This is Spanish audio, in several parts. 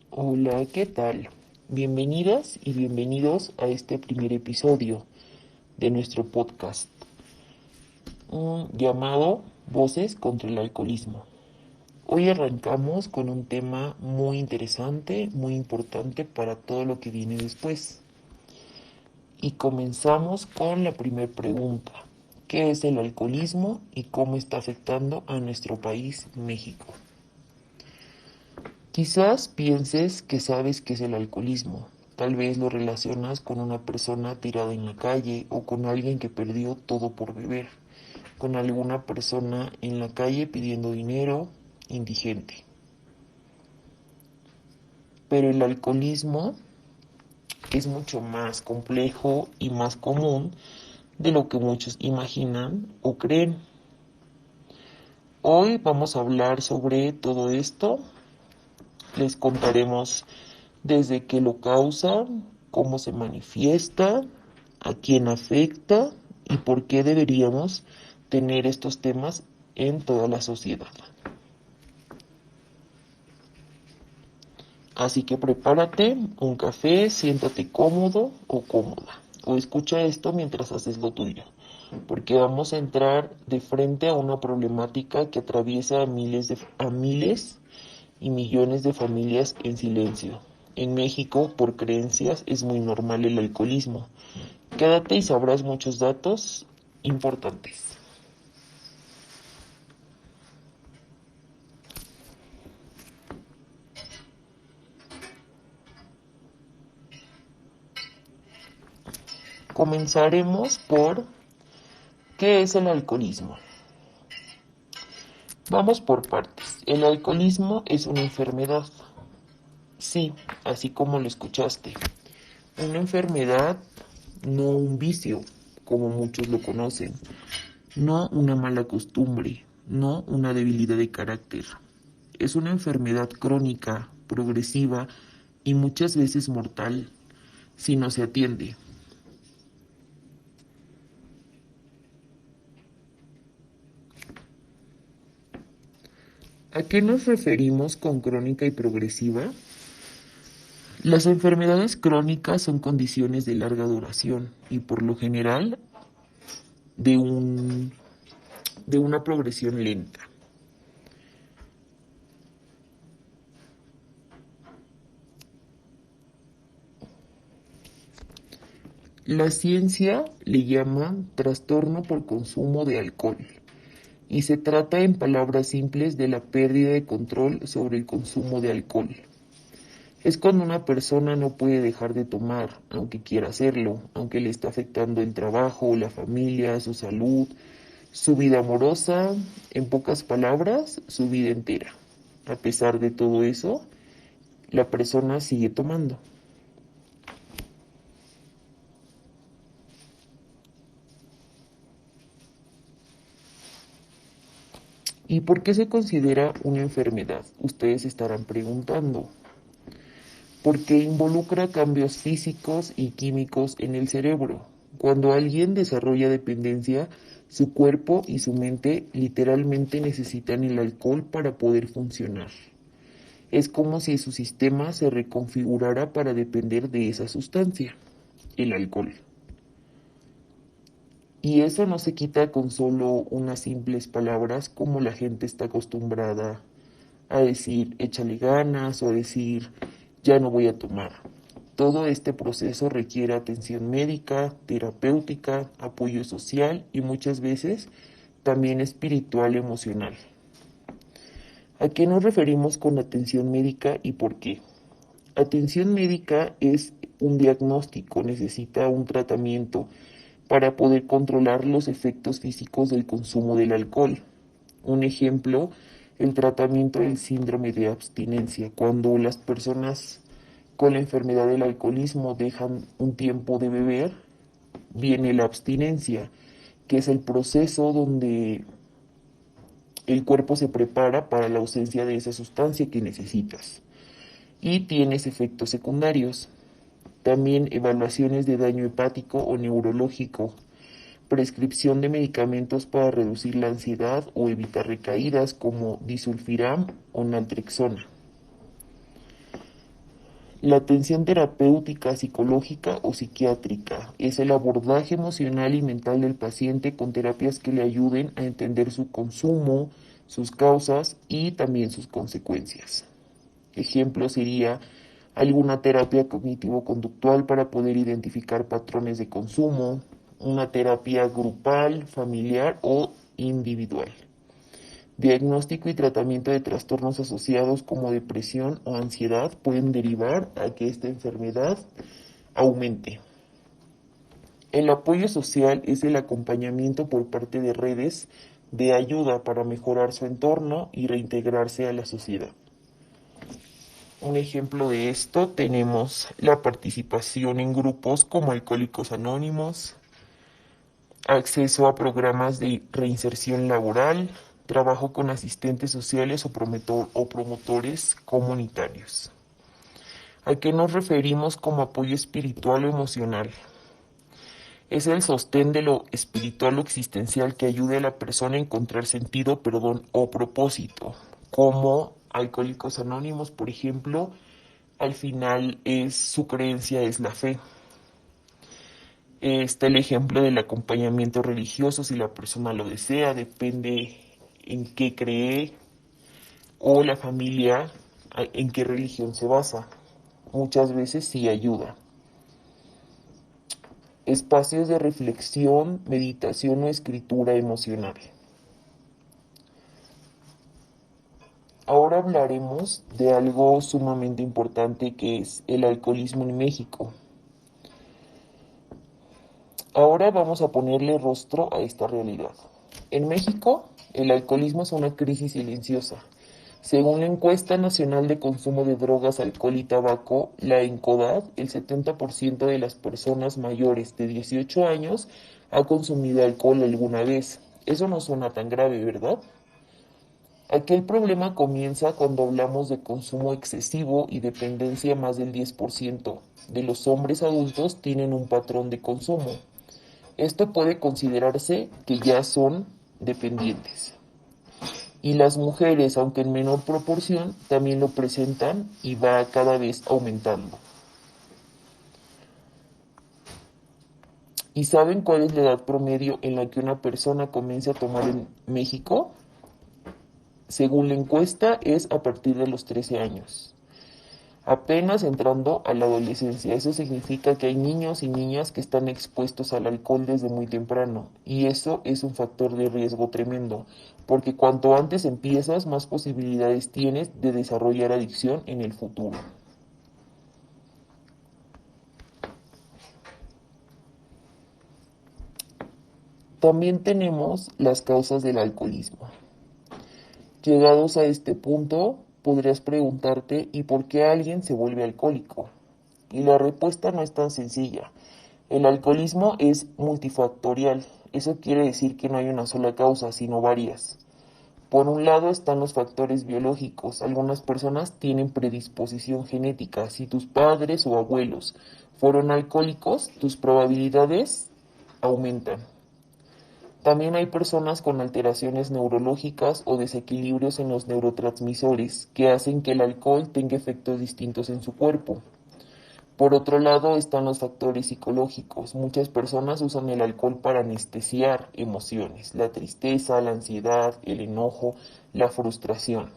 Hola, ¿qué tal? Bienvenidas y bienvenidos a este primer episodio de nuestro podcast, llamado Voces contra el Alcoholismo. Hoy arrancamos con un tema muy interesante, muy importante para todo lo que viene después. Y comenzamos con la primera pregunta. ¿Qué es el alcoholismo y cómo está afectando a nuestro país, México? Quizás pienses que sabes qué es el alcoholismo. Tal vez lo relacionas con una persona tirada en la calle o con alguien que perdió todo por beber, con alguna persona en la calle pidiendo dinero, indigente. Pero el alcoholismo es mucho más complejo y más común de lo que muchos imaginan o creen. Hoy vamos a hablar sobre todo esto. Les contaremos desde qué lo causa, cómo se manifiesta, a quién afecta y por qué deberíamos tener estos temas en toda la sociedad. Así que prepárate un café, siéntate cómodo o cómoda, o escucha esto mientras haces lo tuyo, porque vamos a entrar de frente a una problemática que atraviesa a miles y millones de familias en silencio. En México, por creencias, es muy normal el alcoholismo. Quédate y sabrás muchos datos importantes. Comenzaremos por ¿qué es el alcoholismo? Vamos por partes. El alcoholismo es una enfermedad. Sí, así como lo escuchaste. Una enfermedad, no un vicio, como muchos lo conocen. No una mala costumbre, no una debilidad de carácter. Es una enfermedad crónica, progresiva y muchas veces mortal si no se atiende. ¿A qué nos referimos con crónica y progresiva? Las enfermedades crónicas son condiciones de larga duración y por lo general de, un, de una progresión lenta. La ciencia le llama trastorno por consumo de alcohol y se trata en palabras simples de la pérdida de control sobre el consumo de alcohol. Es cuando una persona no puede dejar de tomar, aunque quiera hacerlo, aunque le está afectando el trabajo, la familia, su salud, su vida amorosa, en pocas palabras, su vida entera. A pesar de todo eso, la persona sigue tomando. ¿Y por qué se considera una enfermedad? Ustedes estarán preguntando. Porque involucra cambios físicos y químicos en el cerebro. Cuando alguien desarrolla dependencia, su cuerpo y su mente literalmente necesitan el alcohol para poder funcionar. Es como si su sistema se reconfigurara para depender de esa sustancia, el alcohol. Y eso no se quita con solo unas simples palabras como la gente está acostumbrada a decir échale ganas o a decir ya no voy a tomar. Todo este proceso requiere atención médica, terapéutica, apoyo social y muchas veces también espiritual y emocional. ¿A qué nos referimos con atención médica y por qué? Atención médica es un diagnóstico, necesita un tratamiento para poder controlar los efectos físicos del consumo del alcohol. Un ejemplo, el tratamiento del síndrome de abstinencia, cuando las personas con la enfermedad del alcoholismo dejan un tiempo de beber, viene la abstinencia, que es el proceso donde el cuerpo se prepara para la ausencia de esa sustancia que necesitas y tienes efectos secundarios. También evaluaciones de daño hepático o neurológico, prescripción de medicamentos para reducir la ansiedad o evitar recaídas como disulfiram o naltrexona. La atención terapéutica, psicológica o psiquiátrica es el abordaje emocional y mental del paciente con terapias que le ayuden a entender su consumo, sus causas y también sus consecuencias. Ejemplo sería alguna terapia cognitivo-conductual para poder identificar patrones de consumo, una terapia grupal, familiar o individual. Diagnóstico y tratamiento de trastornos asociados como depresión o ansiedad pueden derivar a que esta enfermedad aumente. El apoyo social es el acompañamiento por parte de redes de ayuda para mejorar su entorno y reintegrarse a la sociedad. Un ejemplo de esto tenemos la participación en grupos como Alcohólicos Anónimos, acceso a programas de reinserción laboral, trabajo con asistentes sociales o promotores comunitarios. ¿A qué nos referimos como apoyo espiritual o emocional? Es el sostén de lo espiritual o existencial que ayude a la persona a encontrar sentido, perdón o propósito, como Alcohólicos Anónimos, por ejemplo, al final su creencia es la fe. Está el ejemplo del acompañamiento religioso si la persona lo desea, depende en qué cree o la familia en qué religión se basa. Muchas veces sí ayuda. Espacios de reflexión, meditación o escritura emocional. Ahora hablaremos de algo sumamente importante que es el alcoholismo en México. Ahora vamos a ponerle rostro a esta realidad. En México, el alcoholismo es una crisis silenciosa. Según la encuesta nacional de consumo de drogas, alcohol y tabaco, la ENCODAD, el 70% de las personas mayores de 18 años ha consumido alcohol alguna vez. Eso no suena tan grave, ¿verdad? Aquel problema comienza cuando hablamos de consumo excesivo y dependencia. Más del 10% de los hombres adultos tienen un patrón de consumo. Esto puede considerarse que ya son dependientes. Y las mujeres, aunque en menor proporción, también lo presentan y va cada vez aumentando. ¿Y saben cuál es la edad promedio en la que una persona comienza a tomar en México? Según la encuesta, es a partir de los 13 años. Apenas entrando a la adolescencia. Eso significa que hay niños y niñas que están expuestos al alcohol desde muy temprano, y eso es un factor de riesgo tremendo, porque cuanto antes empiezas, más posibilidades tienes de desarrollar adicción en el futuro. También tenemos las causas del alcoholismo. Llegados a este punto, podrías preguntarte, ¿y por qué alguien se vuelve alcohólico? Y la respuesta no es tan sencilla. El alcoholismo es multifactorial. Eso quiere decir que no hay una sola causa, sino varias. Por un lado están los factores biológicos. Algunas personas tienen predisposición genética. Si tus padres o abuelos fueron alcohólicos, tus probabilidades aumentan. También hay personas con alteraciones neurológicas o desequilibrios en los neurotransmisores que hacen que el alcohol tenga efectos distintos en su cuerpo. Por otro lado están los factores psicológicos. Muchas personas usan el alcohol para anestesiar emociones, la tristeza, la ansiedad, el enojo, la frustración.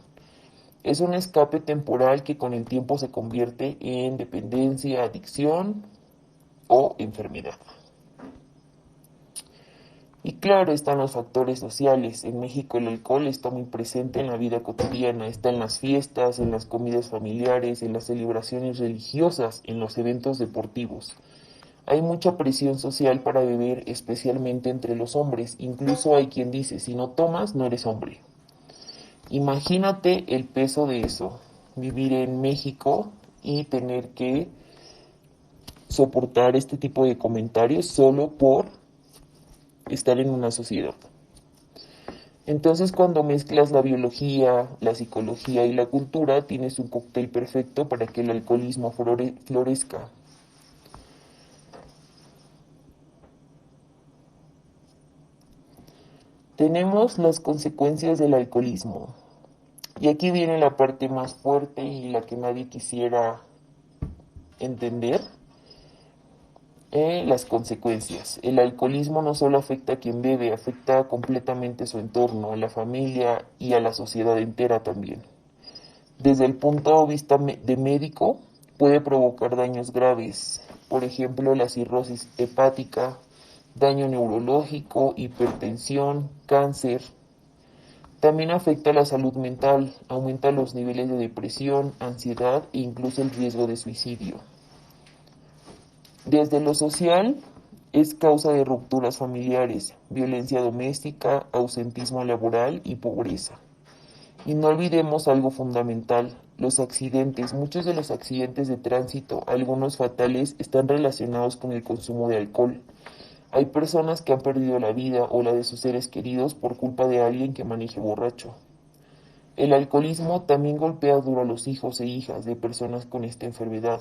Es un escape temporal que con el tiempo se convierte en dependencia, adicción o enfermedad. Y claro, están los factores sociales. En México el alcohol está muy presente en la vida cotidiana, está en las fiestas, en las comidas familiares, en las celebraciones religiosas, en los eventos deportivos. Hay mucha presión social para beber, especialmente entre los hombres. Incluso hay quien dice, si no tomas, no eres hombre. Imagínate el peso de eso, vivir en México y tener que soportar este tipo de comentarios solo por estar en una sociedad. Entonces, cuando mezclas la biología, la psicología y la cultura, tienes un cóctel perfecto para que el alcoholismo florezca. Tenemos las consecuencias del alcoholismo. Y aquí viene la parte más fuerte y la que nadie quisiera entender las consecuencias. El alcoholismo no solo afecta a quien bebe, afecta completamente su entorno, a la familia y a la sociedad entera también. Desde el punto de vista de médico, puede provocar daños graves, por ejemplo, la cirrosis hepática, daño neurológico, hipertensión, cáncer. También afecta la salud mental, aumenta los niveles de depresión, ansiedad e incluso el riesgo de suicidio. Desde lo social, es causa de rupturas familiares, violencia doméstica, ausentismo laboral y pobreza. Y no olvidemos algo fundamental, los accidentes. Muchos de los accidentes de tránsito, algunos fatales, están relacionados con el consumo de alcohol. Hay personas que han perdido la vida o la de sus seres queridos por culpa de alguien que maneje borracho. El alcoholismo también golpea duro a los hijos e hijas de personas con esta enfermedad.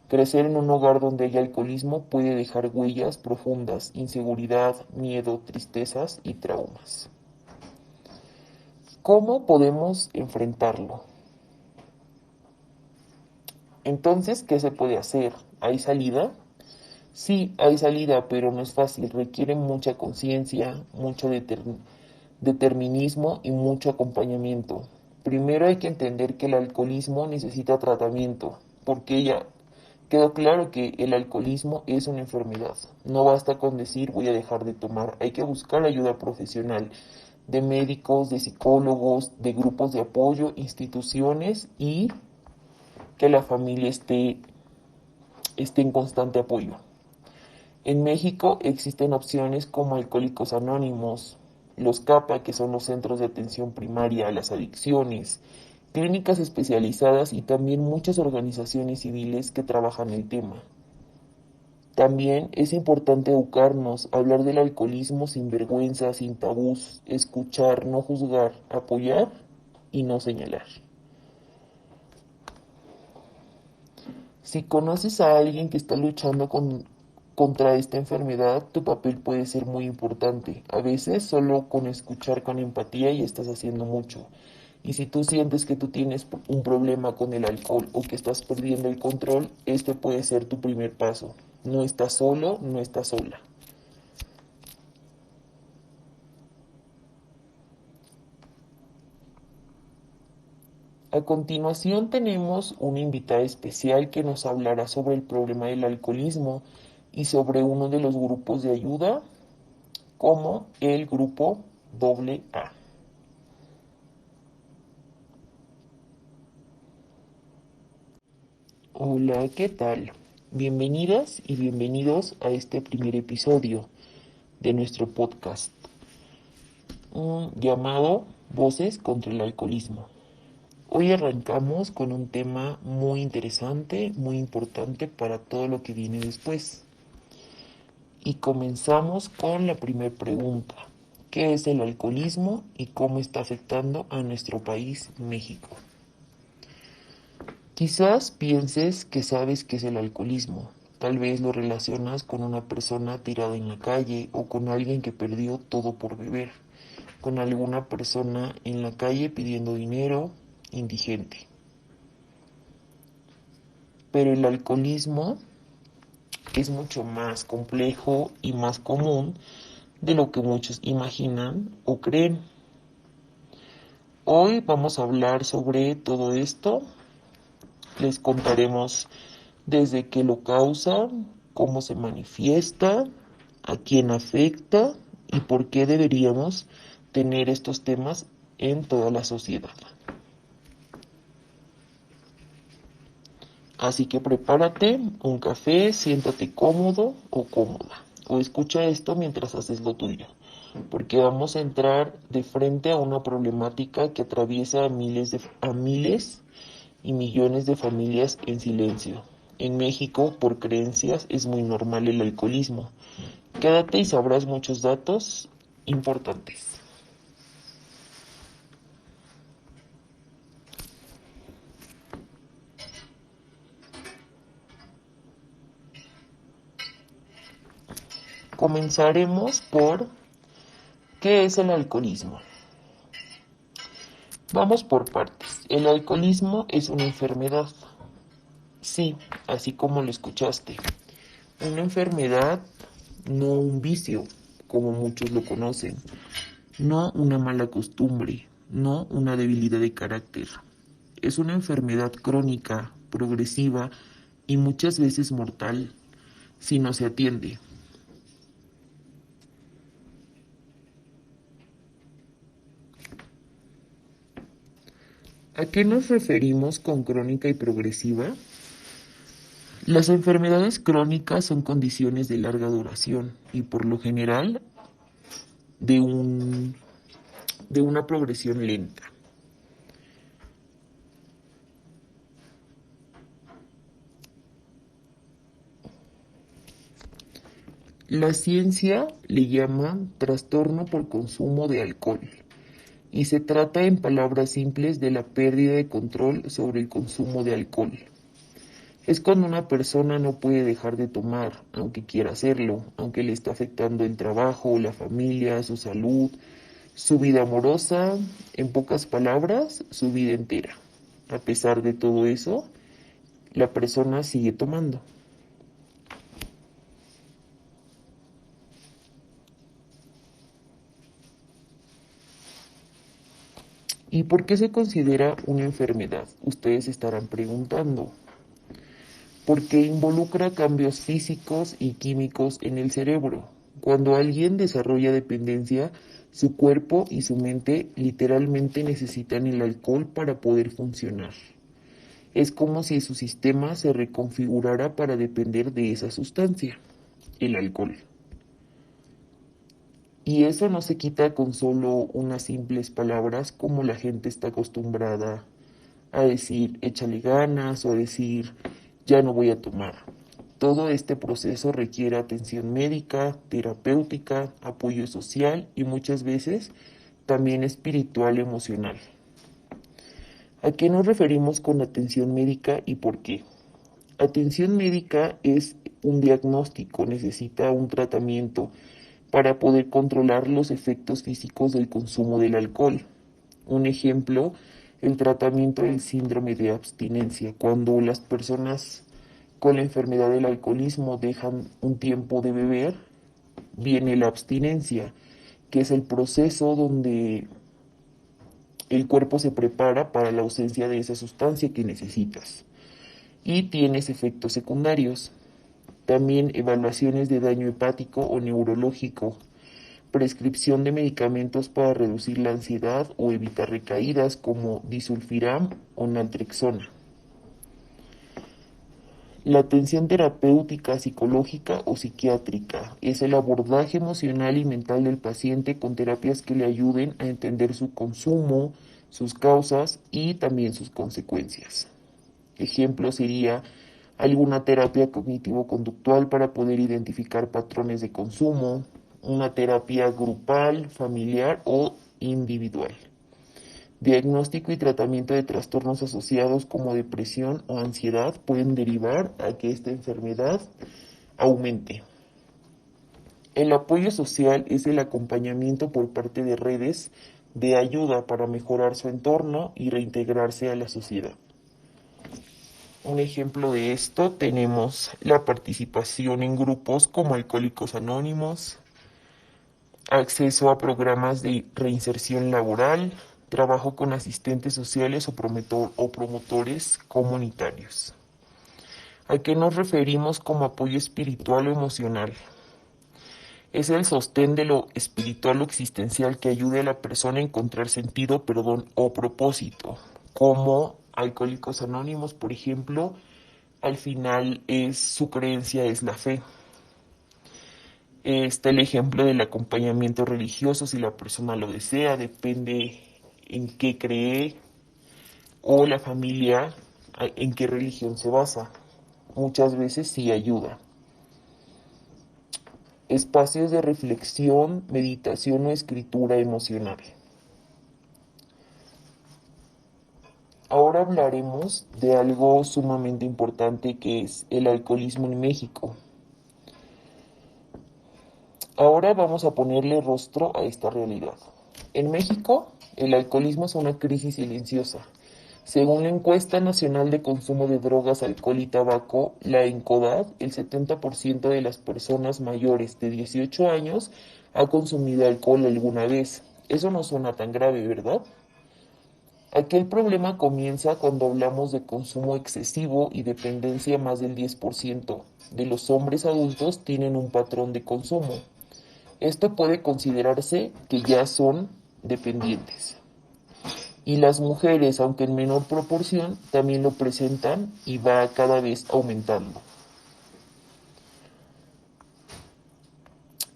Crecer en un hogar donde hay alcoholismo puede dejar huellas profundas, inseguridad, miedo, tristezas y traumas. ¿Cómo podemos enfrentarlo? Entonces, ¿qué se puede hacer? ¿Hay salida? Sí, hay salida, pero no es fácil. Requiere mucha conciencia, mucho determinismo y mucho acompañamiento. Primero hay que entender que el alcoholismo necesita tratamiento, porque ya quedó claro que el alcoholismo es una enfermedad. No basta con decir voy a dejar de tomar, hay que buscar ayuda profesional de médicos, de psicólogos, de grupos de apoyo, instituciones y que la familia esté en constante apoyo. En México existen opciones como Alcohólicos Anónimos, los CAPA, que son los Centros de Atención Primaria a las Adicciones, clínicas especializadas y también muchas organizaciones civiles que trabajan el tema. También es importante educarnos, hablar del alcoholismo sin vergüenza, sin tabús, escuchar, no juzgar, apoyar y no señalar. Si conoces a alguien que está luchando contra esta enfermedad, tu papel puede ser muy importante. A veces solo con escuchar con empatía y estás haciendo mucho. Y si tú sientes que tú tienes un problema con el alcohol o que estás perdiendo el control, este puede ser tu primer paso. No estás solo, no estás sola. A continuación tenemos una invitada especial que nos hablará sobre el problema del alcoholismo y sobre uno de los grupos de ayuda como el grupo AA. Hola, ¿qué tal? Bienvenidas y bienvenidos a este primer episodio de nuestro podcast llamado Voces contra el Alcoholismo. Hoy arrancamos con un tema muy interesante, muy importante para todo lo que viene después. Y comenzamos con la primera pregunta. ¿Qué es el alcoholismo y cómo está afectando a nuestro país, México? Quizás pienses que sabes qué es el alcoholismo. Tal vez lo relacionas con una persona tirada en la calle o con alguien que perdió todo por beber, con alguna persona en la calle pidiendo dinero, indigente. Pero el alcoholismo es mucho más complejo y más común de lo que muchos imaginan o creen. Hoy vamos a hablar sobre todo esto. Les contaremos desde qué lo causa, cómo se manifiesta, a quién afecta y por qué deberíamos tener estos temas en toda la sociedad. Así que prepárate un café, siéntate cómodo o cómoda, o escucha esto mientras haces lo tuyo, porque vamos a entrar de frente a una problemática que atraviesa a miles y millones de familias en silencio. En México, por creencias, es muy normal el alcoholismo. Quédate y sabrás muchos datos importantes. Comenzaremos por ¿qué es el alcoholismo? Vamos por partes. El alcoholismo es una enfermedad. Sí, así como lo escuchaste. Una enfermedad, no un vicio, como muchos lo conocen. No una mala costumbre, no una debilidad de carácter. Es una enfermedad crónica, progresiva y muchas veces mortal si no se atiende. ¿A qué nos referimos con crónica y progresiva? Las enfermedades crónicas son condiciones de larga duración y por lo general de, un, de una progresión lenta. La ciencia le llama trastorno por consumo de alcohol y se trata en palabras simples de la pérdida de control sobre el consumo de alcohol. Es cuando una persona no puede dejar de tomar, aunque quiera hacerlo, aunque le está afectando el trabajo, la familia, su salud, su vida amorosa, en pocas palabras, su vida entera. A pesar de todo eso, la persona sigue tomando. ¿Y por qué se considera una enfermedad? Ustedes estarán preguntando. Porque involucra cambios físicos y químicos en el cerebro. Cuando alguien desarrolla dependencia, su cuerpo y su mente literalmente necesitan el alcohol para poder funcionar. Es como si su sistema se reconfigurara para depender de esa sustancia, el alcohol. Y eso no se quita con solo unas simples palabras como la gente está acostumbrada a decir échale ganas o a decir ya no voy a tomar. Todo este proceso requiere atención médica, terapéutica, apoyo social y muchas veces también espiritual y emocional. ¿A qué nos referimos con atención médica y por qué? Atención médica es un diagnóstico, necesita un tratamiento para poder controlar los efectos físicos del consumo del alcohol. Un ejemplo, el tratamiento del síndrome de abstinencia, cuando las personas con la enfermedad del alcoholismo dejan un tiempo de beber, viene la abstinencia, que es el proceso donde el cuerpo se prepara para la ausencia de esa sustancia que necesitas y tienes efectos secundarios. También evaluaciones de daño hepático o neurológico, prescripción de medicamentos para reducir la ansiedad o evitar recaídas como disulfiram o naltrexona. La atención terapéutica, psicológica o psiquiátrica es el abordaje emocional y mental del paciente con terapias que le ayuden a entender su consumo, sus causas y también sus consecuencias. Ejemplo sería alguna terapia cognitivo-conductual para poder identificar patrones de consumo, una terapia grupal, familiar o individual. Diagnóstico y tratamiento de trastornos asociados como depresión o ansiedad pueden derivar a que esta enfermedad aumente. El apoyo social es el acompañamiento por parte de redes de ayuda para mejorar su entorno y reintegrarse a la sociedad. Un ejemplo de esto tenemos la participación en grupos como Alcohólicos Anónimos, acceso a programas de reinserción laboral, trabajo con asistentes sociales o promotores comunitarios. ¿A qué nos referimos como apoyo espiritual o emocional? Es el sostén de lo espiritual o existencial que ayude a la persona a encontrar sentido, perdón o propósito, como Alcohólicos Anónimos, por ejemplo, al final es su creencia es la fe. Está el ejemplo del acompañamiento religioso si la persona lo desea, depende en qué cree o la familia en qué religión se basa. Muchas veces sí ayuda. Espacios de reflexión, meditación o escritura emocional. Ahora hablaremos de algo sumamente importante que es el alcoholismo en México. Ahora vamos a ponerle rostro a esta realidad. En México, el alcoholismo es una crisis silenciosa. Según la encuesta nacional de consumo de drogas, alcohol y tabaco, la ENCODAD, el 70% de las personas mayores de 18 años ha consumido alcohol alguna vez. Eso no suena tan grave, ¿verdad? Aquel problema comienza cuando hablamos de consumo excesivo y dependencia. Más del 10% de los hombres adultos tienen un patrón de consumo. Esto puede considerarse que ya son dependientes. Y las mujeres, aunque en menor proporción, también lo presentan y va cada vez aumentando.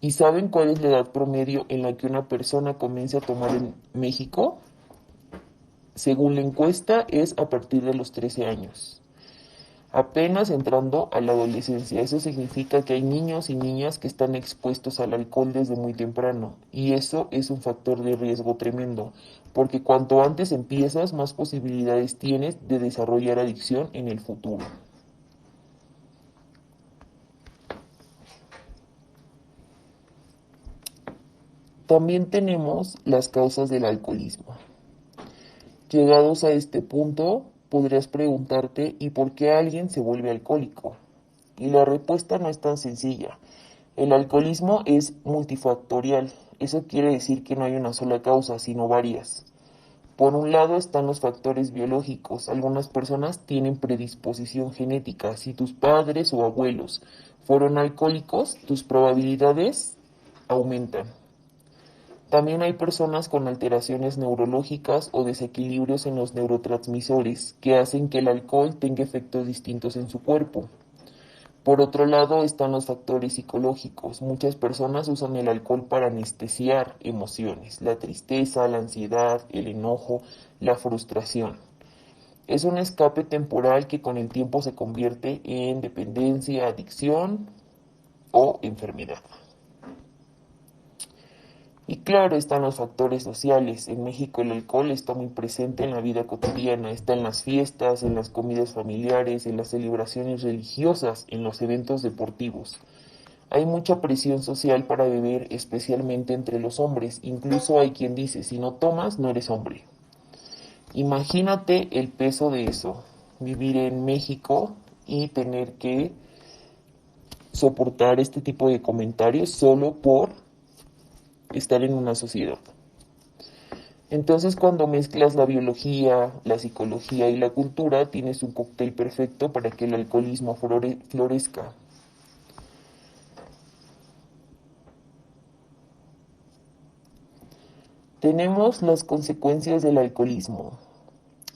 ¿Y saben cuál es la edad promedio en la que una persona comienza a tomar en México? Según la encuesta, es a partir de los 13 años. Apenas entrando a la adolescencia. Eso significa que hay niños y niñas que están expuestos al alcohol desde muy temprano. Y eso es un factor de riesgo tremendo, porque cuanto antes empiezas, más posibilidades tienes de desarrollar adicción en el futuro. También tenemos las causas del alcoholismo. Llegados a este punto, podrías preguntarte, ¿y por qué alguien se vuelve alcohólico? Y la respuesta no es tan sencilla. El alcoholismo es multifactorial. Eso quiere decir que no hay una sola causa, sino varias. Por un lado están los factores biológicos. Algunas personas tienen predisposición genética. Si tus padres o abuelos fueron alcohólicos, tus probabilidades aumentan. También hay personas con alteraciones neurológicas o desequilibrios en los neurotransmisores que hacen que el alcohol tenga efectos distintos en su cuerpo. Por otro lado están los factores psicológicos. Muchas personas usan el alcohol para anestesiar emociones, la tristeza, la ansiedad, el enojo, la frustración. Es un escape temporal que con el tiempo se convierte en dependencia, adicción o enfermedad. Y claro, están los factores sociales. En México el alcohol está muy presente en la vida cotidiana, está en las fiestas, en las comidas familiares, en las celebraciones religiosas, en los eventos deportivos. Hay mucha presión social para beber, especialmente entre los hombres. Incluso hay quien dice, si no tomas, no eres hombre. Imagínate el peso de eso, vivir en México y tener que soportar este tipo de comentarios solo por estar en una sociedad. Entonces, cuando mezclas la biología, la psicología y la cultura, tienes un cóctel perfecto para que el alcoholismo florezca. Tenemos las consecuencias del alcoholismo.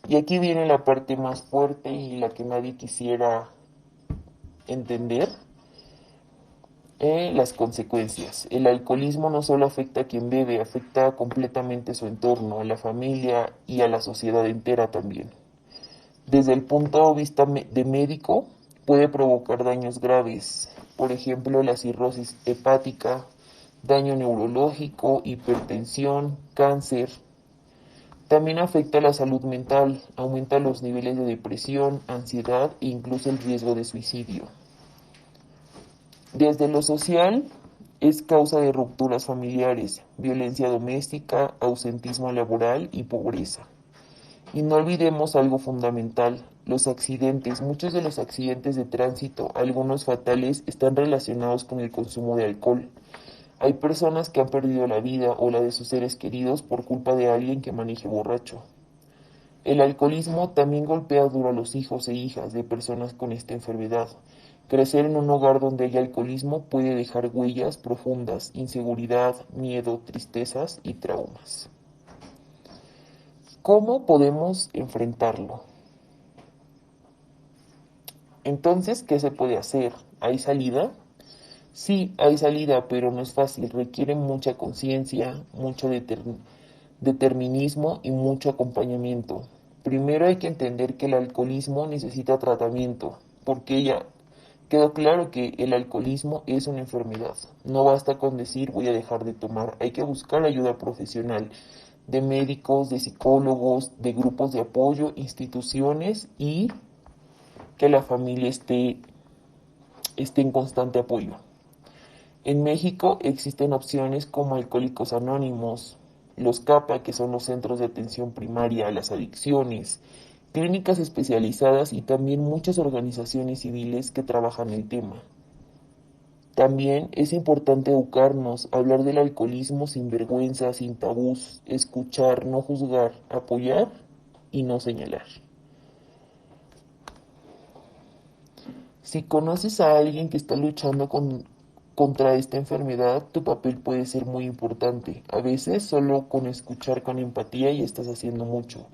Y aquí viene la parte más fuerte y la que nadie quisiera entender. Las consecuencias. El alcoholismo no solo afecta a quien bebe, afecta completamente su entorno, a la familia y a la sociedad entera también. Desde el punto de vista de médico, puede provocar daños graves, por ejemplo, la cirrosis hepática, daño neurológico, hipertensión, cáncer. También afecta a la salud mental, aumenta los niveles de depresión, ansiedad e incluso el riesgo de suicidio. Desde lo social, es causa de rupturas familiares, violencia doméstica, ausentismo laboral y pobreza. Y no olvidemos algo fundamental, los accidentes. Muchos de los accidentes de tránsito, algunos fatales, están relacionados con el consumo de alcohol. Hay personas que han perdido la vida o la de sus seres queridos por culpa de alguien que maneje borracho. El alcoholismo también golpea duro a los hijos e hijas de personas con esta enfermedad. Crecer en un hogar donde hay alcoholismo puede dejar huellas profundas, inseguridad, miedo, tristezas y traumas. ¿Cómo podemos enfrentarlo? Entonces, ¿qué se puede hacer? ¿Hay salida? Sí, hay salida, pero no es fácil. Requiere mucha conciencia, mucho determinismo y mucho acompañamiento. Primero hay que entender que el alcoholismo necesita tratamiento, porque ya quedó claro que el alcoholismo es una enfermedad. No basta con decir voy a dejar de tomar, hay que buscar ayuda profesional de médicos, de psicólogos, de grupos de apoyo, instituciones y que la familia esté en constante apoyo. En México existen opciones como Alcohólicos Anónimos, los CAPA, que son los Centros de Atención Primaria a las Adicciones, clínicas especializadas y también muchas organizaciones civiles que trabajan el tema. También es importante educarnos, hablar del alcoholismo sin vergüenza, sin tabús, escuchar, no juzgar, apoyar y no señalar. Si conoces a alguien que está luchando contra esta enfermedad, tu papel puede ser muy importante. A veces solo con escuchar con empatía y estás haciendo mucho.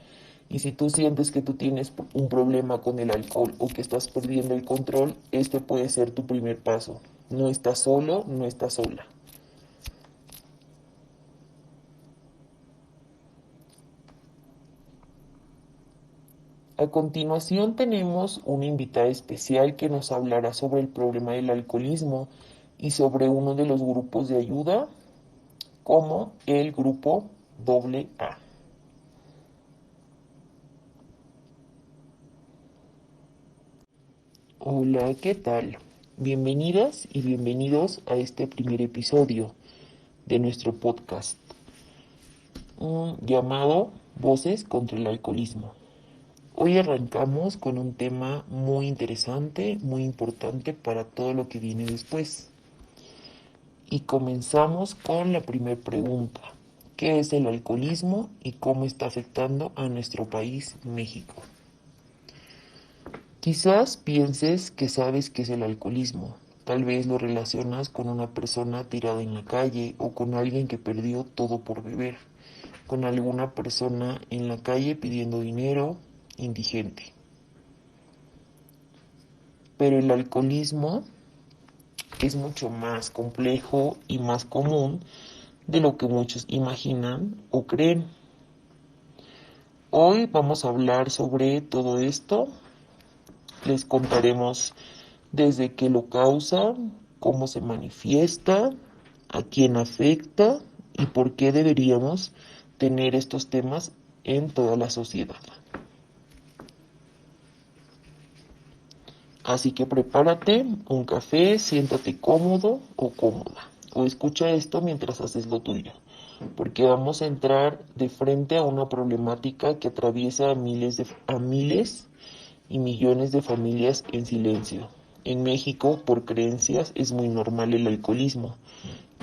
Y si tú sientes que tú tienes un problema con el alcohol o que estás perdiendo el control, este puede ser tu primer paso. No estás solo, no estás sola. A continuación tenemos una invitada especial que nos hablará sobre el problema del alcoholismo y sobre uno de los grupos de ayuda como el grupo AA. Hola, ¿qué tal? Bienvenidas y bienvenidos a este primer episodio de nuestro podcast llamado Voces contra el Alcoholismo. Hoy arrancamos con un tema muy interesante, muy importante para todo lo que viene después. Y comenzamos con la primera pregunta. ¿Qué es el alcoholismo y cómo está afectando a nuestro país, México? Quizás pienses que sabes qué es el alcoholismo. Tal vez lo relacionas con una persona tirada en la calle o con alguien que perdió todo por beber, con alguna persona en la calle pidiendo dinero, indigente. Pero el alcoholismo es mucho más complejo y más común de lo que muchos imaginan o creen. Hoy vamos a hablar sobre todo esto. Les contaremos desde qué lo causa, cómo se manifiesta, a quién afecta y por qué deberíamos tener estos temas en toda la sociedad. Así que prepárate un café, siéntate cómodo o cómoda, o escucha esto mientras haces lo tuyo, porque vamos a entrar de frente a una problemática que atraviesa a miles y millones de familias en silencio. En México, por creencias, es muy normal el alcoholismo.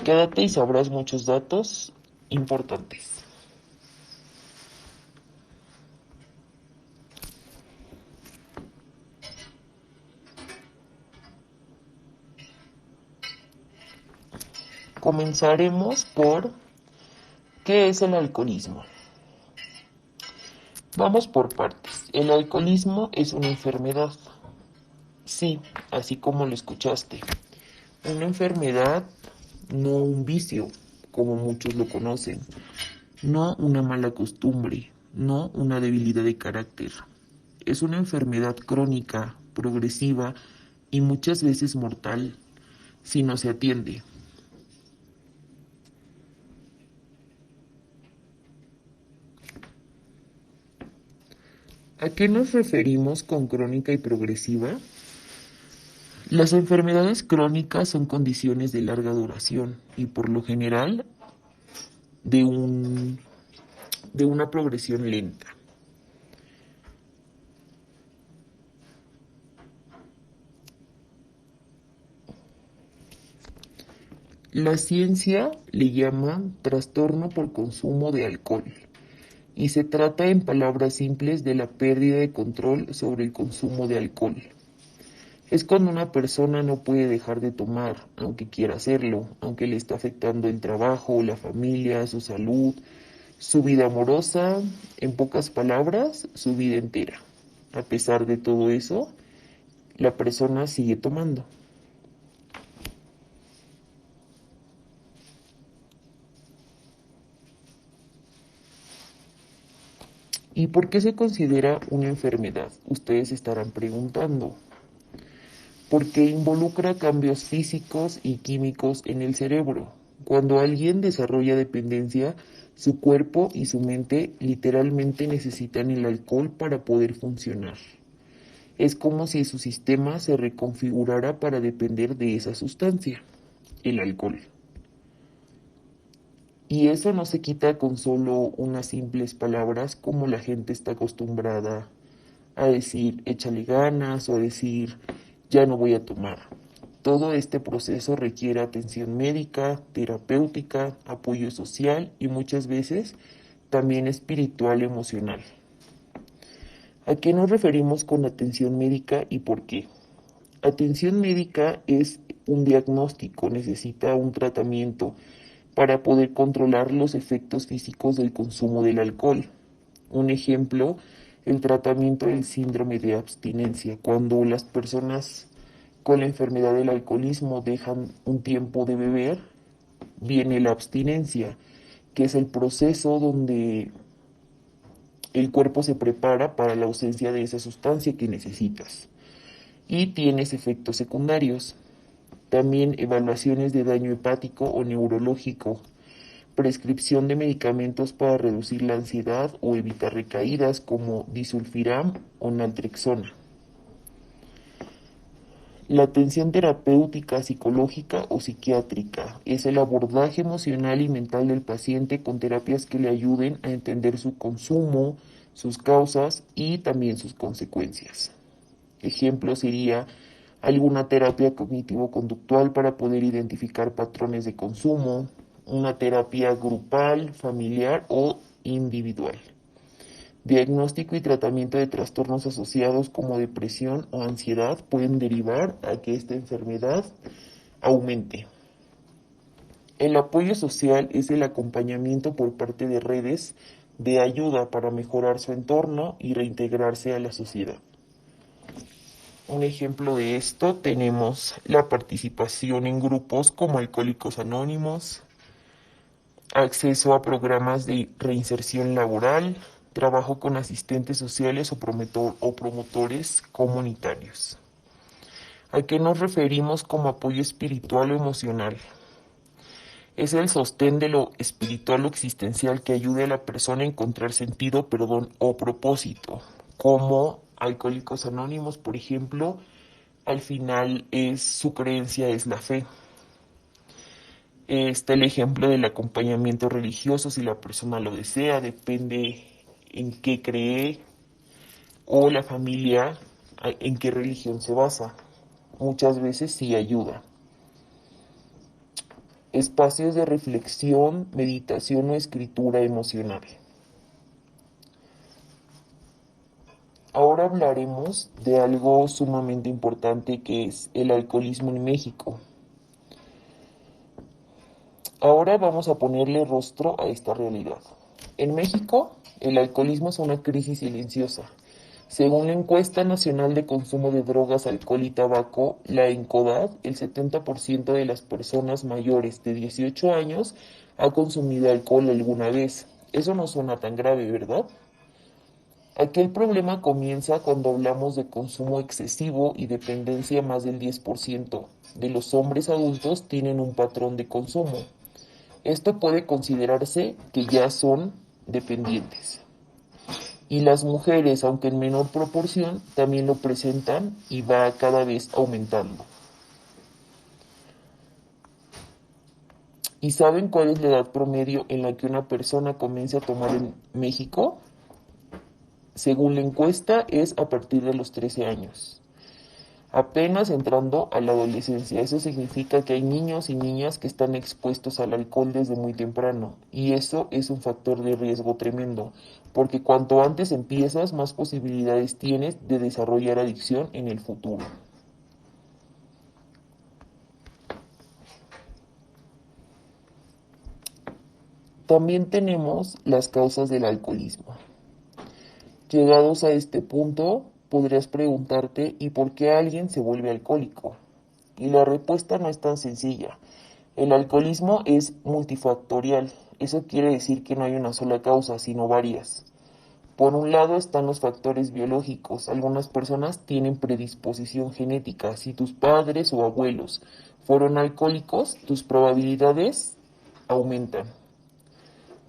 Quédate y sabrás muchos datos importantes. Comenzaremos por ¿qué es el alcoholismo? Vamos por partes. El alcoholismo es una enfermedad. Sí, así como lo escuchaste. Una enfermedad, no un vicio, como muchos lo conocen. No una mala costumbre, no una debilidad de carácter. Es una enfermedad crónica, progresiva y muchas veces mortal si no se atiende. ¿A qué nos referimos con crónica y progresiva? Las enfermedades crónicas son condiciones de larga duración y por lo general de, un, de una progresión lenta. La ciencia le llama trastorno por consumo de alcohol y se trata en palabras simples de la pérdida de control sobre el consumo de alcohol. Es cuando una persona no puede dejar de tomar, aunque quiera hacerlo, aunque le está afectando el trabajo, la familia, su salud, su vida amorosa, en pocas palabras, su vida entera. A pesar de todo eso, la persona sigue tomando. ¿Y por qué se considera una enfermedad? Ustedes estarán preguntando. Porque involucra cambios físicos y químicos en el cerebro. Cuando alguien desarrolla dependencia, su cuerpo y su mente literalmente necesitan el alcohol para poder funcionar. Es como si su sistema se reconfigurara para depender de esa sustancia, el alcohol. Y eso no se quita con solo unas simples palabras como la gente está acostumbrada a decir échale ganas o a decir ya no voy a tomar. Todo este proceso requiere atención médica, terapéutica, apoyo social y muchas veces también espiritual y emocional. ¿A qué nos referimos con atención médica y por qué? Atención médica es un diagnóstico, necesita un tratamiento para poder controlar los efectos físicos del consumo del alcohol. Un ejemplo, el tratamiento del síndrome de abstinencia, cuando las personas con la enfermedad del alcoholismo dejan un tiempo de beber, viene la abstinencia, que es el proceso donde el cuerpo se prepara para la ausencia de esa sustancia que necesitas y tienes efectos secundarios. También evaluaciones de daño hepático o neurológico, prescripción de medicamentos para reducir la ansiedad o evitar recaídas como disulfiram o naltrexona. La atención terapéutica, psicológica o psiquiátrica es el abordaje emocional y mental del paciente con terapias que le ayuden a entender su consumo, sus causas y también sus consecuencias. Ejemplo sería alguna terapia cognitivo-conductual para poder identificar patrones de consumo, una terapia grupal, familiar o individual. Diagnóstico y tratamiento de trastornos asociados como depresión o ansiedad pueden derivar a que esta enfermedad aumente. El apoyo social es el acompañamiento por parte de redes de ayuda para mejorar su entorno y reintegrarse a la sociedad. Un ejemplo de esto tenemos la participación en grupos como Alcohólicos Anónimos, acceso a programas de reinserción laboral, trabajo con asistentes sociales o promotores comunitarios. ¿A qué nos referimos como apoyo espiritual o emocional? Es el sostén de lo espiritual o existencial que ayude a la persona a encontrar sentido, perdón o propósito, como Alcohólicos Anónimos, por ejemplo, al final su creencia es la fe. Está el ejemplo del acompañamiento religioso, si la persona lo desea, depende en qué cree o la familia en qué religión se basa. Muchas veces sí ayuda. Espacios de reflexión, meditación o escritura emocional. Ahora hablaremos de algo sumamente importante que es el alcoholismo en México. Ahora vamos a ponerle rostro a esta realidad. En México, el alcoholismo es una crisis silenciosa. Según la encuesta nacional de consumo de drogas, alcohol y tabaco, la ENCODAD, el 70% de las personas mayores de 18 años ha consumido alcohol alguna vez. Eso no suena tan grave, ¿verdad? Aquí el problema comienza cuando hablamos de consumo excesivo y dependencia. Más del 10% de los hombres adultos tienen un patrón de consumo. Esto puede considerarse que ya son dependientes. Y las mujeres, aunque en menor proporción, también lo presentan y va cada vez aumentando. ¿Y saben cuál es la edad promedio en la que una persona comienza a tomar en México? Según la encuesta, es a partir de los 13 años. Apenas entrando a la adolescencia. Eso significa que hay niños y niñas que están expuestos al alcohol desde muy temprano. Y eso es un factor de riesgo tremendo, porque cuanto antes empiezas, más posibilidades tienes de desarrollar adicción en el futuro. También tenemos las causas del alcoholismo. Llegados a este punto, podrías preguntarte ¿y por qué alguien se vuelve alcohólico? Y la respuesta no es tan sencilla. El alcoholismo es multifactorial. Eso quiere decir que no hay una sola causa, sino varias. Por un lado están los factores biológicos. Algunas personas tienen predisposición genética. Si tus padres o abuelos fueron alcohólicos, tus probabilidades aumentan.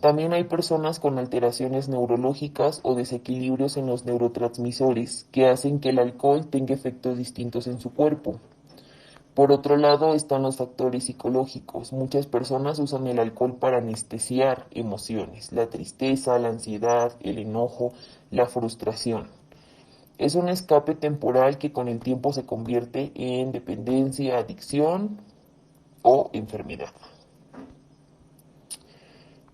También hay personas con alteraciones neurológicas o desequilibrios en los neurotransmisores que hacen que el alcohol tenga efectos distintos en su cuerpo. Por otro lado están los factores psicológicos. Muchas personas usan el alcohol para anestesiar emociones, la tristeza, la ansiedad, el enojo, la frustración. Es un escape temporal que con el tiempo se convierte en dependencia, adicción o enfermedad.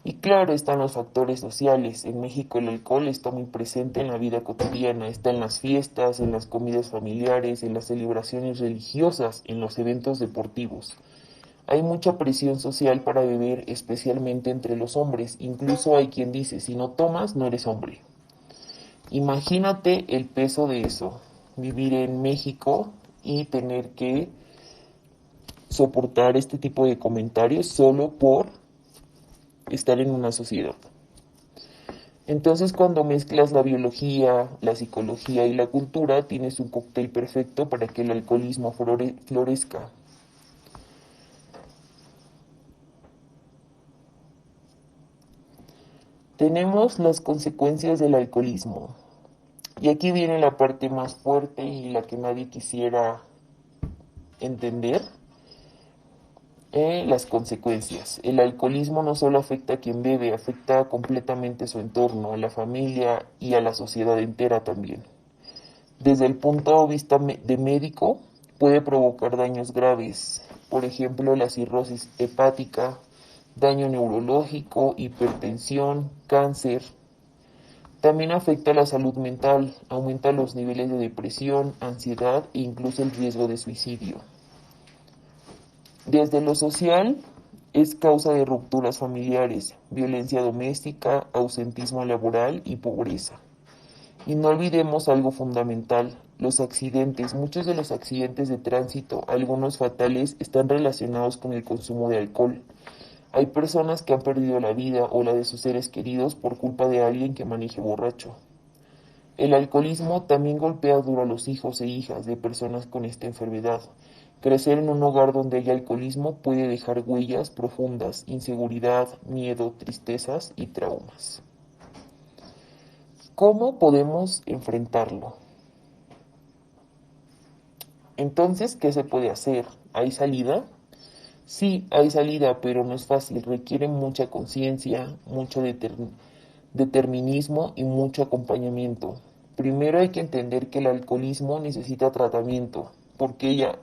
Y claro, están los factores sociales. En México el alcohol está muy presente en la vida cotidiana, está en las fiestas, en las comidas familiares, en las celebraciones religiosas, en los eventos deportivos. Hay mucha presión social para beber, especialmente entre los hombres. Incluso hay quien dice, si no tomas, no eres hombre. Imagínate el peso de eso, vivir en México y tener que soportar este tipo de comentarios solo por estar en una sociedad. Entonces, cuando mezclas la biología, la psicología y la cultura, tienes un cóctel perfecto para que el alcoholismo florezca. Tenemos las consecuencias del alcoholismo. Y aquí viene la parte más fuerte y la que nadie quisiera entender. Las consecuencias. El alcoholismo no solo afecta a quien bebe, afecta completamente su entorno, a la familia y a la sociedad entera también. Desde el punto de vista de médico, puede provocar daños graves, por ejemplo, la cirrosis hepática, daño neurológico, hipertensión, cáncer. También afecta a la salud mental, aumenta los niveles de depresión, ansiedad e incluso el riesgo de suicidio. Desde lo social, es causa de rupturas familiares, violencia doméstica, ausentismo laboral y pobreza. Y no olvidemos algo fundamental, los accidentes. Muchos de los accidentes de tránsito, algunos fatales, están relacionados con el consumo de alcohol. Hay personas que han perdido la vida o la de sus seres queridos por culpa de alguien que maneje borracho. El alcoholismo también golpea duro a los hijos e hijas de personas con esta enfermedad. Crecer en un hogar donde hay alcoholismo puede dejar huellas profundas, inseguridad, miedo, tristezas y traumas. ¿Cómo podemos enfrentarlo? Entonces, ¿qué se puede hacer? ¿Hay salida? Sí, hay salida, pero no es fácil. Requiere mucha conciencia, mucho determinismo y mucho acompañamiento. Primero hay que entender que el alcoholismo necesita tratamiento, porque ya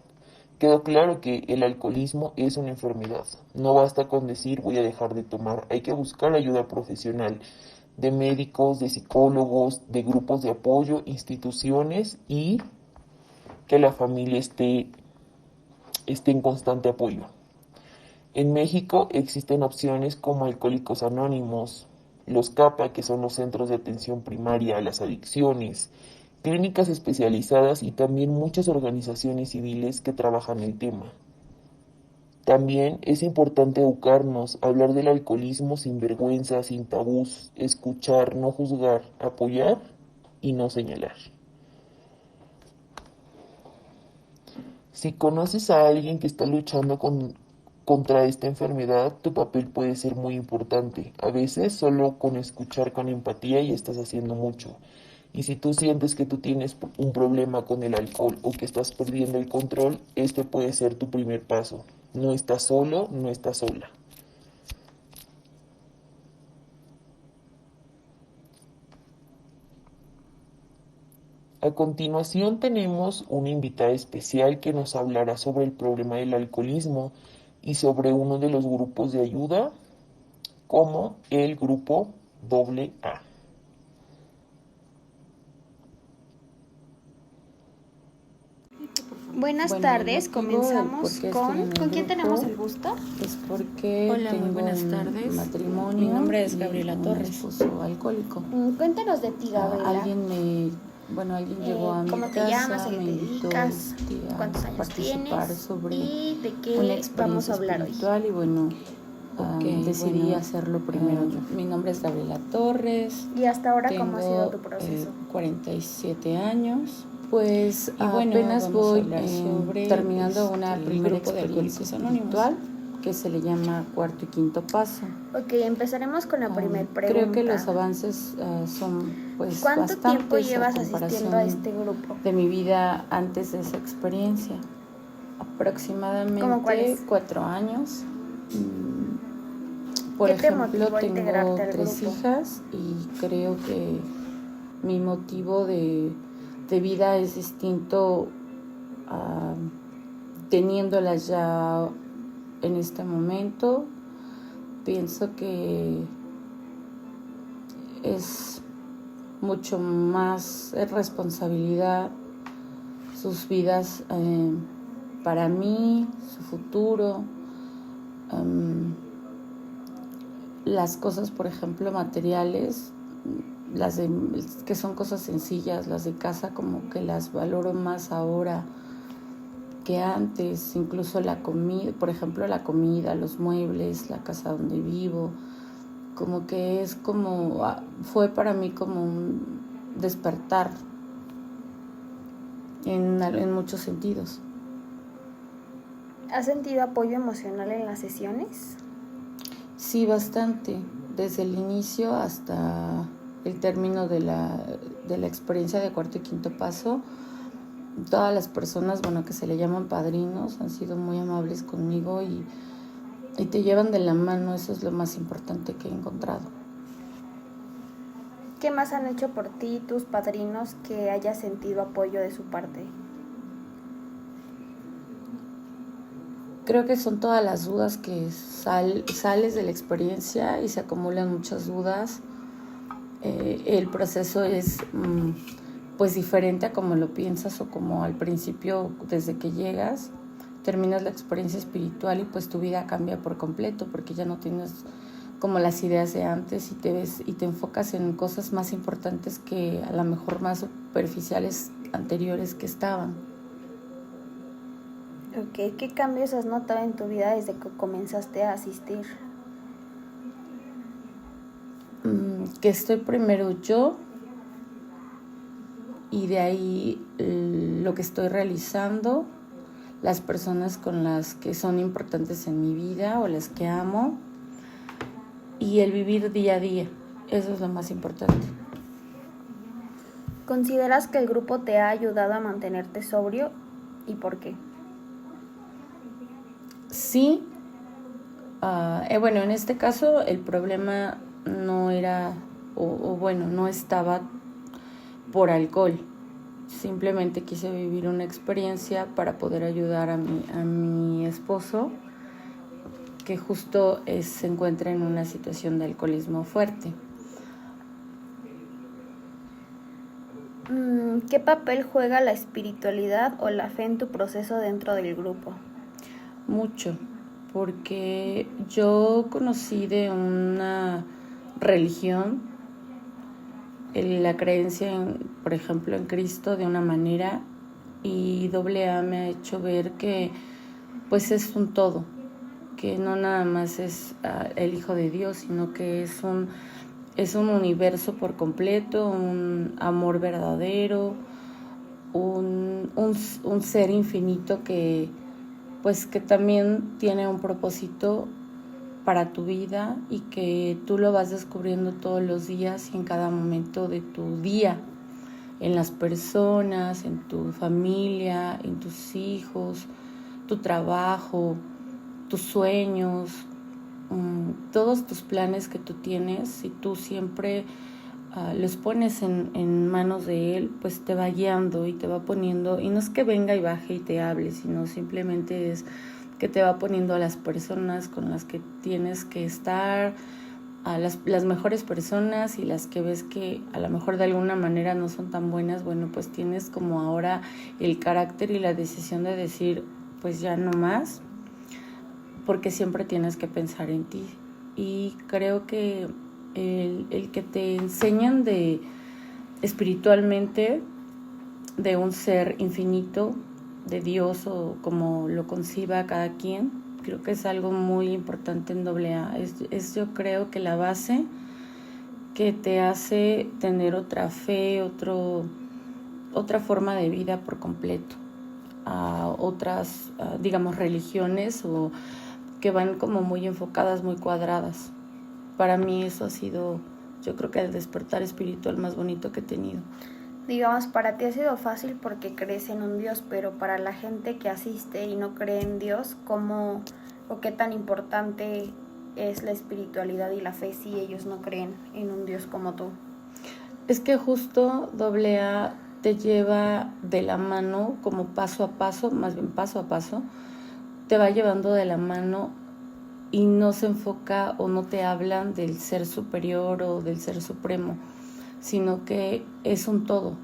quedó claro que el alcoholismo es una enfermedad. No basta con decir voy a dejar de tomar, hay que buscar ayuda profesional de médicos, de psicólogos, de grupos de apoyo, instituciones y que la familia esté en constante apoyo. En México existen opciones como Alcohólicos Anónimos, los CAPA, que son los Centros de Atención Primaria a las Adicciones, clínicas especializadas y también muchas organizaciones civiles que trabajan el tema. También es importante educarnos, hablar del alcoholismo sin vergüenza, sin tabús, escuchar, no juzgar, apoyar y no señalar. Si conoces a alguien que está luchando contra esta enfermedad, tu papel puede ser muy importante. A veces solo con escuchar con empatía ya estás haciendo mucho. Y si tú sientes que tú tienes un problema con el alcohol o que estás perdiendo el control, este puede ser tu primer paso. No estás solo, no estás sola. A continuación tenemos una invitada especial que nos hablará sobre el problema del alcoholismo y sobre uno de los grupos de ayuda como el grupo AA. Buenas tardes, comenzamos ¿Con quién tenemos el gusto? Es porque Hola, tengo muy buenas tardes. un matrimonio. Mi nombre es Gabriela Torres. Un esposo alcohólico. Cuéntanos de ti, Gabriela. Alguien llegó a mi ¿Cómo casa, te llamas? ¿A qué me te invitó dedicas? a ¿Cuántos años participar tienes? sobre ¿Y de una qué experiencia vamos a hablar hoy? espiritual y decidí hacerlo primero yo. Mi nombre es Gabriela Torres. ¿Y hasta ahora Tengo, cómo ha sido tu proceso? 47 años. Pues Y bueno, apenas vamos a voy hablar sobre terminando una primera grupo de experiencia Alcohólicos Anónimos, espiritual que se le llama cuarto y quinto paso. Ok, empezaremos con la primera pregunta. Creo que los avances son pues ¿Cuánto tiempo bastantes llevas a asistiendo a este grupo? de mi vida antes de esa experiencia. Aproximadamente 4 años. Por ¿Qué te ejemplo, motivó a tengo integrarte al 3 grupo? hijas y creo que mi motivo de de vida es distinto teniéndolas ya en este momento. Pienso que es mucho más responsabilidad sus vidas para mí, su futuro, las cosas, por ejemplo, materiales, que son cosas sencillas, las de casa como que las valoro más ahora que antes, incluso la comida, por ejemplo, la comida, los muebles, la casa donde vivo, como que fue para mí como un despertar en muchos sentidos. ¿Has sentido apoyo emocional en las sesiones? Sí, bastante, desde el inicio hasta el término de la experiencia de cuarto y quinto paso. Todas las personas, que se le llaman padrinos, han sido muy amables conmigo y te llevan de la mano. Eso es lo más importante que he encontrado. ¿Qué más han hecho por ti tus padrinos que hayas sentido apoyo de su parte? Creo que son todas las dudas que sales de la experiencia y se acumulan muchas dudas. El proceso es pues diferente a como lo piensas o como al principio desde que llegas. Terminas la experiencia espiritual y pues tu vida cambia por completo porque ya no tienes como las ideas de antes y te enfocas en cosas más importantes que a lo mejor más superficiales anteriores que estaban. Ok, ¿qué cambios has notado en tu vida desde que comenzaste a asistir? Que estoy primero yo y de ahí lo que estoy realizando, las personas con las que son importantes en mi vida o las que amo y el vivir día a día. Eso es lo más importante. ¿Consideras que el grupo te ha ayudado a mantenerte sobrio y por qué? Sí, en este caso el problema no era, no estaba por alcohol. Simplemente quise vivir una experiencia para poder ayudar a mi esposo, que justo se encuentra en una situación de alcoholismo fuerte. ¿Qué papel juega la espiritualidad o la fe en tu proceso dentro del grupo? Mucho, porque yo conocí de una religión la creencia, por ejemplo, en Cristo de una manera, y AA me ha hecho ver que pues es un todo, que no nada más es el Hijo de Dios, sino que es un universo por completo, un amor verdadero, un ser infinito que también tiene un propósito para tu vida y que tú lo vas descubriendo todos los días y en cada momento de tu día, en las personas, en tu familia, en tus hijos, tu trabajo, tus sueños, todos tus planes que tú tienes. Si tú siempre los pones en manos de Él, pues te va guiando y te va poniendo, y no es que venga y baje y te hable, sino simplemente es que te va poniendo a las personas con las que tienes que estar, a las mejores personas, y las que ves que a lo mejor de alguna manera no son tan buenas, pues tienes como ahora el carácter y la decisión de decir, pues ya no más, porque siempre tienes que pensar en ti. Y creo que el que te enseñan espiritualmente de un ser infinito, de Dios o como lo conciba cada quien, creo que es algo muy importante en AA. Es yo creo que la base que te hace tener otra fe, otra forma de vida por completo a otras, digamos, religiones o que van como muy enfocadas, muy cuadradas. Para mí eso ha sido, yo creo que el despertar espiritual más bonito que he tenido. Digamos, para ti ha sido fácil porque crees en un Dios, pero para la gente que asiste y no cree en Dios, ¿cómo o qué tan importante es la espiritualidad y la fe si ellos no creen en un Dios como tú? Es que justo AA te lleva de la mano, como paso a paso, más bien paso a paso, te va llevando de la mano y no se enfoca o no te hablan del ser superior o del ser supremo, sino que es un todo,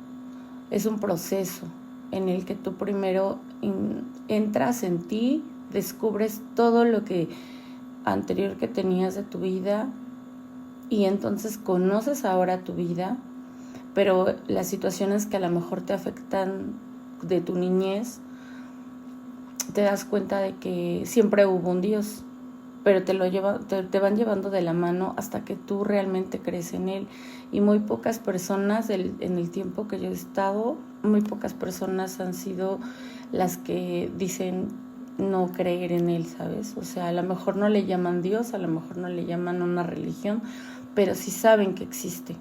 es un proceso en el que tú primero entras en ti, descubres todo lo que anterior que tenías de tu vida y entonces conoces ahora tu vida, pero las situaciones que a lo mejor te afectan de tu niñez, te das cuenta de que siempre hubo un Dios, pero te van llevando de la mano hasta que tú realmente crees en Él. Y muy pocas personas, en el tiempo que yo he estado, muy pocas personas han sido las que dicen no creer en Él, ¿sabes? O sea, a lo mejor no le llaman Dios, a lo mejor no le llaman una religión, pero sí saben que existe.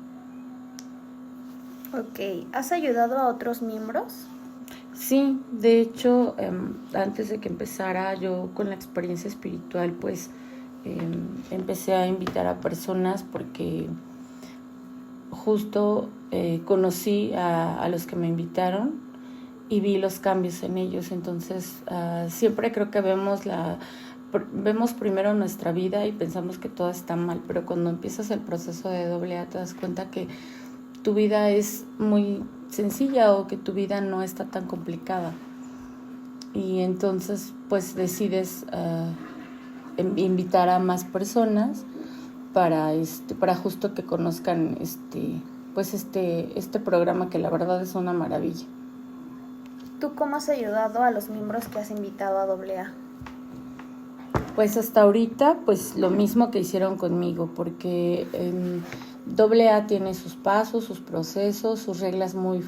Ok, ¿has ayudado a otros miembros? Sí, de hecho, antes de que empezara yo con la experiencia espiritual, pues empecé a invitar a personas porque justo conocí a los que me invitaron y vi los cambios en ellos. Entonces, siempre creo que vemos primero nuestra vida y pensamos que todo está mal, pero cuando empiezas el proceso de AA te das cuenta que tu vida es muy sencilla o que tu vida no está tan complicada. Y entonces pues decides invitar a más personas para justo que conozcan este programa, que la verdad es una maravilla. ¿Tú cómo has ayudado a los miembros que has invitado a AA? Pues hasta ahorita pues lo mismo que hicieron conmigo, porque AA tiene sus pasos, sus procesos, sus reglas muy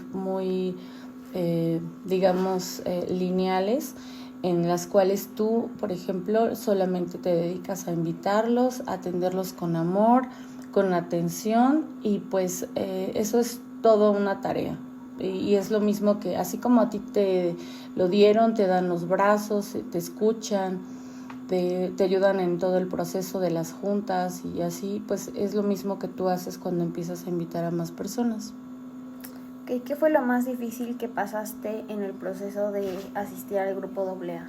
lineales, en las cuales tú, por ejemplo, solamente te dedicas a invitarlos, a atenderlos con amor, con atención, y pues eso es todo una tarea. Y es lo mismo que, así como a ti te lo dieron, te dan los brazos, te escuchan, te ayudan en todo el proceso de las juntas y así, pues es lo mismo que tú haces cuando empiezas a invitar a más personas. ¿Qué fue lo más difícil que pasaste en el proceso de asistir al grupo AA?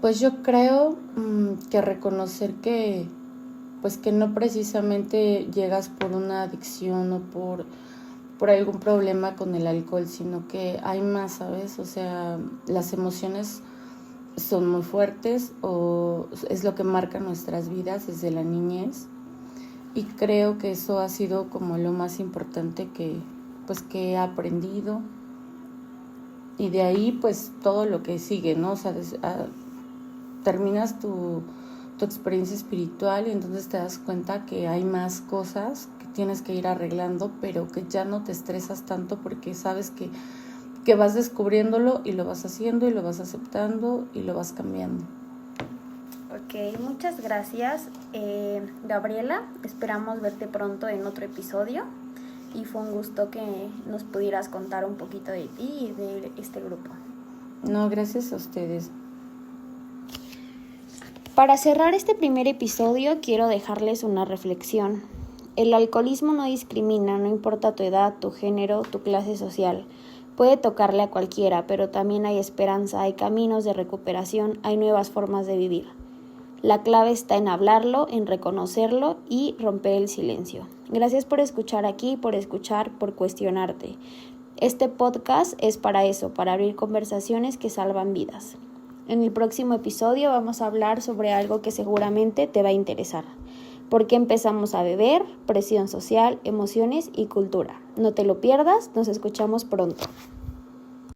Pues yo creo que reconocer que no precisamente llegas por una adicción o por algún problema con el alcohol, sino que hay más, ¿sabes? O sea, las emociones son muy fuertes o es lo que marca nuestras vidas desde la niñez, y creo que eso ha sido como lo más importante que he aprendido, y de ahí pues todo lo que sigue, ¿no? O sea, terminas tu experiencia espiritual y entonces te das cuenta que hay más cosas que tienes que ir arreglando, pero que ya no te estresas tanto porque sabes que vas descubriéndolo y lo vas haciendo y lo vas aceptando y lo vas cambiando. Ok, muchas gracias, Gabriela. Esperamos verte pronto en otro episodio y fue un gusto que nos pudieras contar un poquito de ti y de este grupo. No, gracias a ustedes. Para cerrar este primer episodio quiero dejarles una reflexión. El alcoholismo no discrimina, no importa tu edad, tu género, tu clase social. Puede tocarle a cualquiera, pero también hay esperanza, hay caminos de recuperación, hay nuevas formas de vivir. La clave está en hablarlo, en reconocerlo y romper el silencio. Gracias por escuchar aquí, por cuestionarte. Este podcast es para eso, para abrir conversaciones que salvan vidas. En el próximo episodio vamos a hablar sobre algo que seguramente te va a interesar. ¿Por qué empezamos a beber? Presión social, emociones y cultura. No te lo pierdas, nos escuchamos pronto.